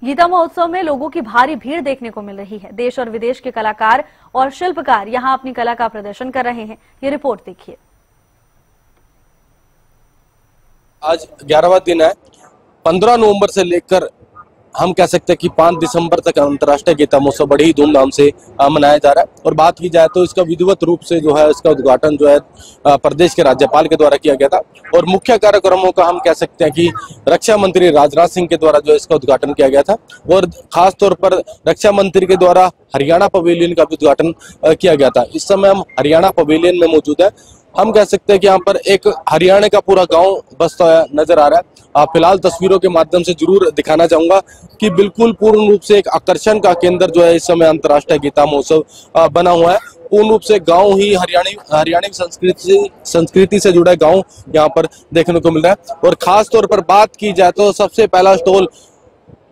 गीता महोत्सव में लोगों की भारी भीड़ देखने को मिल रही है। देश और विदेश के कलाकार और शिल्पकार यहां अपनी कला का प्रदर्शन कर रहे हैं। ये रिपोर्ट देखिए। आज 11वां दिन है। 15 नवंबर से लेकर हम कह सकते हैं कि 5 दिसंबर तक अंतर्राष्ट्रीय गीता महोत्सव बड़ी ही धूमधाम से मनाया जा रहा है। और बात की जाए तो इसका विधिवत रूप से जो है इसका उद्घाटन जो है प्रदेश के राज्यपाल के द्वारा किया गया था। और मुख्य कार्यक्रमों का हम कह सकते हैं कि रक्षा मंत्री राजनाथ सिंह के द्वारा जो है इसका उद्घाटन किया गया था। और खास तौर पर रक्षा मंत्री के द्वारा हरियाणा पवेलियन का भी उद्घाटन किया गया था। इस समय हम हरियाणा पवेलियन में मौजूद है। हम कह सकते हैं कि यहाँ पर एक हरियाणा का पूरा गांव बसता हुआ नजर आ रहा है। फिलहाल तस्वीरों के माध्यम से जरूर दिखाना चाहूंगा कि बिल्कुल पूर्ण रूप से एक आकर्षण का केंद्र जो है इस समय अंतर्राष्ट्रीय गीता महोत्सव बना हुआ है। पूर्ण रूप से गांव ही हरियाणवी संस्कृति से जुड़ा गांव यहाँ पर देखने को मिल रहा है। और खास तौर पर बात की जाए तो सबसे पहला स्टॉल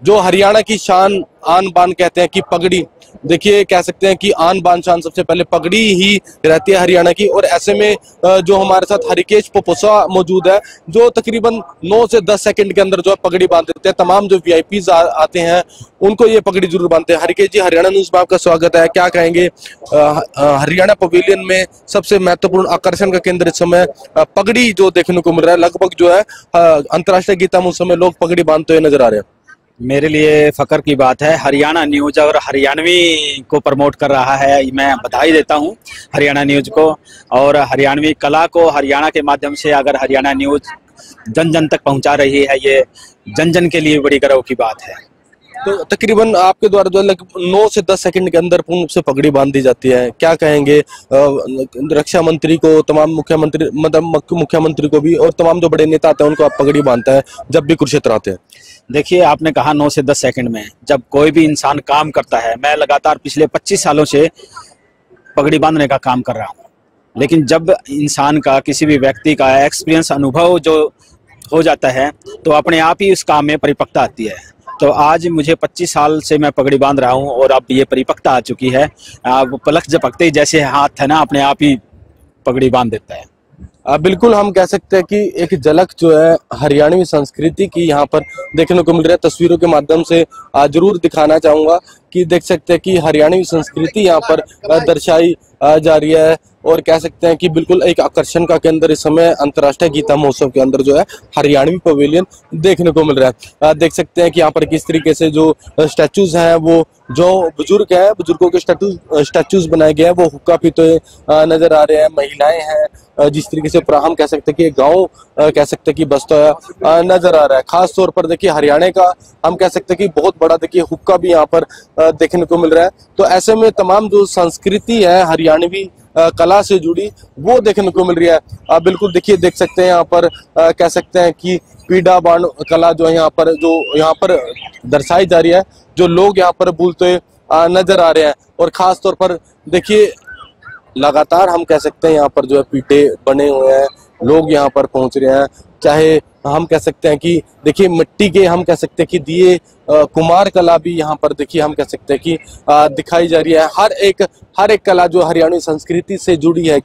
जो हरियाणा की शान आन बान कहते हैं कि पगड़ी, देखिए कह सकते हैं कि आन बान शान सबसे पहले पगड़ी ही रहती है हरियाणा की। और ऐसे में जो हमारे साथ हरिकेश पोपोसा मौजूद है जो तकरीबन 9 से 10 सेकंड के अंदर जो है पगड़ी बांध देते हैं। तमाम जो वीआईपीज आते हैं उनको ये पगड़ी जरूर बांधते हैं। हरिकेश जी, हरियाणा न्यूज में आपका स्वागत है। क्या कहेंगे, हरियाणा पवेलियन में सबसे महत्वपूर्ण आकर्षण का केंद्र इस समय पगड़ी जो देखने को मिल रहा है, लगभग जो है अंतर्राष्ट्रीय गीता महोत्सव में लोग पगड़ी बांधते हुए नजर आ रहे हैं। मेरे लिए फकर की बात है। हरियाणा न्यूज और हरियाणवी को प्रमोट कर रहा है, मैं बधाई देता हूं हरियाणा न्यूज को। और हरियाणवी कला को हरियाणा के माध्यम से अगर हरियाणा न्यूज जन जन तक पहुंचा रही है, ये जन जन के लिए बड़ी गर्व की बात है। तो तकरीबन आपके द्वारा जो 9 से 10 सेकंड के अंदर पूर्ण रूप से पगड़ी बांध दी जाती है। क्या कहेंगे रक्षा मंत्री को, तमाम मुख्यमंत्री को भी, और तमाम जो बड़े नेता आते हैं उनको आप पगड़ी बांधता है जब भी कुरुक्षेत्र आते हैं? देखिए, आपने कहा 9 से 10 सेकंड में, जब कोई भी इंसान काम करता है, मैं लगातार पिछले 25 सालों से पगड़ी बांधने का काम कर रहा हूँ। लेकिन जब इंसान का, किसी भी व्यक्ति का एक्सपीरियंस, अनुभव जो हो जाता है तो अपने आप ही उस काम में परिपक्वता आती है। तो आज मुझे 25 साल से मैं पगड़ी बांध रहा हूँ और अब ये परिपक्वता आ चुकी है। पलक झपकते ही जैसे हाथ है ना, अपने आप ही पगड़ी बांध देता है। बिल्कुल हम कह सकते हैं कि एक झलक जो है हरियाणवी संस्कृति की यहाँ पर देखने को मिल रहा है। तस्वीरों के माध्यम से जरूर दिखाना चाहूंगा कि देख सकते हैं कि हरियाणवी संस्कृति यहाँ पर दर्शाई जा रही है। और कह सकते हैं कि बिल्कुल एक आकर्षण का केंद्र इस समय अंतर्राष्ट्रीय गीता महोत्सव के अंदर जो है हरियाणवी पवेलियन देखने को मिल रहा है। देख सकते हैं कि यहाँ पर किस तरीके से जो स्टैचूज हैं, वो जो बुजुर्ग हैं, बुजुर्गों के स्टैचूज बनाए गए हैं, वो हुक्का पीते हुए नजर आ रहे हैं। महिलाएं हैं, जिस तरीके से हम कह सकते हैं कि गाँव कह सकते हैं कि बसता हुआ नजर आ रहा है। खास तौर पर देखिए हरियाणा का हम कह सकते हैं कि बहुत बड़ा देखिए हुक्का भी यहाँ पर देखने को मिल रहा है। तो ऐसे में तमाम जो संस्कृति है हरियाणवी कला से जुड़ी वो देखने को मिल रही है। बिल्कुल देखिए, देख सकते हैं यहाँ पर कह सकते हैं कि पीड़ा बाण कला जो है यहाँ पर दर्शाई जा रही है, जो लोग यहाँ पर बोलते नजर आ रहे हैं। और खास तौर पर देखिए लगातार हम कह सकते हैं यहाँ पर जो है पीठे बने हुए हैं, लोग यहाँ पर पहुंच रहे हैं। चाहे हम कह सकते हैं कि देखिए मिट्टी के हम कह सकते हैं कि दिए, कुमार कला भी यहाँ पर देखिए हम कह सकते हैं कि दिखाई जा रही है। हर एक कला जो हरियाणवी संस्कृति से जुड़ी है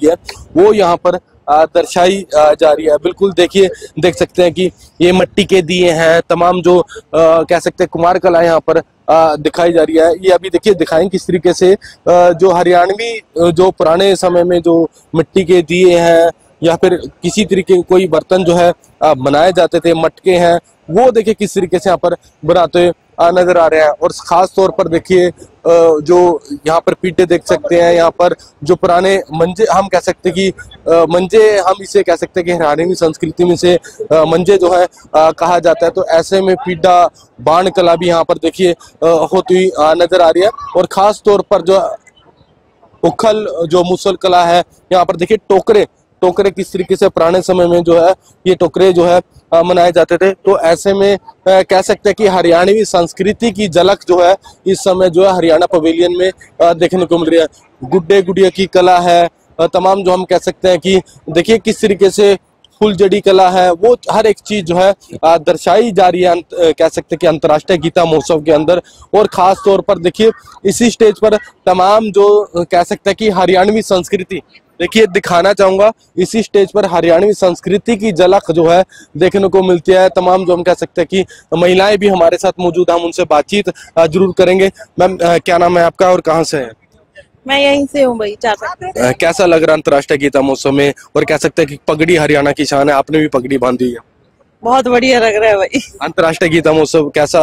वो यहाँ पर दर्शाई जा रही है। बिल्कुल देखिए, देख सकते हैं कि ये मिट्टी के दिए हैं, तमाम जो कह सकते हैं कुमार कला यहाँ पर दिखाई जा रही है। ये अभी देखिए दिखाएं किस तरीके से जो हरियाणवी जो पुराने समय में जो मिट्टी के दिए हैं या फिर किसी तरीके कोई बर्तन जो है बनाए जाते थे, मटके हैं, वो देखिए किस तरीके से यहाँ पर बनाते हुए नजर आ रहे हैं। और खास तौर पर देखिए जो यहाँ पर पीठे देख सकते हैं, यहाँ पर जो पुराने मंजे हम कह सकते हैं कि मंजे हम इसे कह सकते हैं कि हरियाणवी संस्कृति में से मंजे जो है कहा जाता है। तो ऐसे में पीड़ा बाण कला भी यहाँ पर देखिए होती हुई नजर आ रही है। और खास तौर पर जो उखल जो मुसल कला है, यहाँ पर देखिए टोकरे किस तरीके से पुराने समय में जो है ये टोकरे जो है मनाए जाते थे। तो ऐसे में कह सकते हैं कि हरियाणवी संस्कृति की झलक जो है इस समय जो है हरियाणा पवेलियन में देखने को मिल रही है। गुड्डे गुड़िया की कला है, तमाम जो हम कह सकते हैं कि देखिए किस तरीके से फुलझड़ी कला है, वो हर एक चीज जो है दर्शाई जा रही है कह सकते हैं कि अंतर्राष्ट्रीय गीता महोत्सव के अंदर। और खास तौर पर देखिए इसी स्टेज पर तमाम जो कह सकते हैं कि हरियाणवी संस्कृति देखिए दिखाना चाहूंगा इसी स्टेज पर हरियाणवी संस्कृति की झलक जो है देखने को मिलती है। तमाम जो हम कह सकते हैं कि महिलाएं भी हमारे साथ मौजूद हैं, हम उनसे बातचीत जरूर करेंगे। मैम क्या नाम है आपका और कहाँ से है? मैं यहीं से हूँ भाई। चाचा कैसा लग रहा है अंतर्राष्ट्रीय गीता महोत्सव में, और कह सकते हैं कि पगड़ी हरियाणा की शान है, आपने भी पगड़ी बांधी है? बहुत बढ़िया लग रहा है भाई। अंतर्राष्ट्रीय गीता महोत्सव कैसा,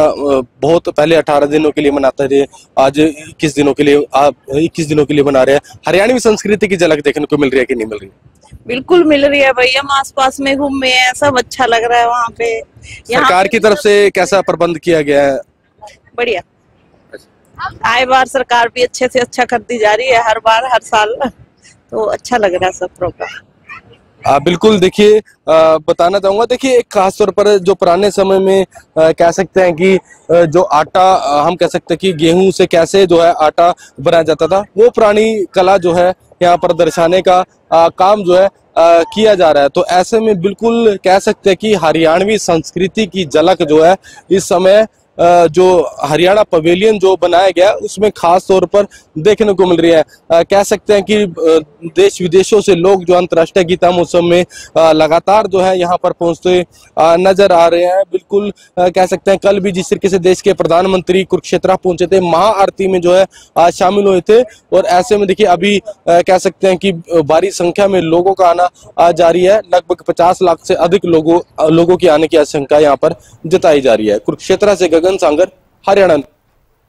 बहुत पहले 18 दिनों के लिए मनाते थे, आज 21 दिनों के लिए, आप 21 दिनों के लिए मना रहे हैं। हरियाणवी संस्कृति की झलक देखने को मिल रही है कि नहीं मिल रही? बिल्कुल मिल रही है भाई, हम आस पास में घूमे हैं, सब अच्छा लग रहा है वहाँ पे। सरकार की तरफ से कैसा प्रबंध किया गया है? बढ़िया, आए बार सरकार भी अच्छे से अच्छा करती जा रही है, हर बार हर साल, तो अच्छा लग रहा है सब प्रोग्राम। बिल्कुल। देखिए बताना चाहूंगा, देखिए एक खास तौर पर जो पुराने समय में कह सकते हैं कि जो आटा हम कह सकते हैं कि गेहूं से कैसे जो है आटा बनाया जाता था, वो पुरानी कला जो है यहाँ पर दर्शाने का काम जो है किया जा रहा है। तो ऐसे में बिल्कुल कह सकते हैं कि हरियाणवी संस्कृति की झलक जो है इस समय जो हरियाणा पवेलियन जो बनाया गया उसमें खास तौर पर देखने को मिल रही है। कह सकते हैं कि देश विदेशों से लोग जो अंतर्राष्ट्रीय गीता महोत्सव में लगातार जो है यहाँ पर पहुंचते नजर आ रहे हैं। बिल्कुल कह सकते हैं कल भी जिस तरीके से देश के प्रधानमंत्री कुरुक्षेत्र पहुंचे थे, महाआरती में जो है शामिल हुए थे, और ऐसे में देखिए अभी कह सकते हैं कि भारी संख्या में लोगों का आना जारी है। लगभग 50 लाख से अधिक लोगों की आने की आशंका यहाँ पर जताई जा रही है। कुरुक्षेत्र से गगन सांगर, हरियाणा।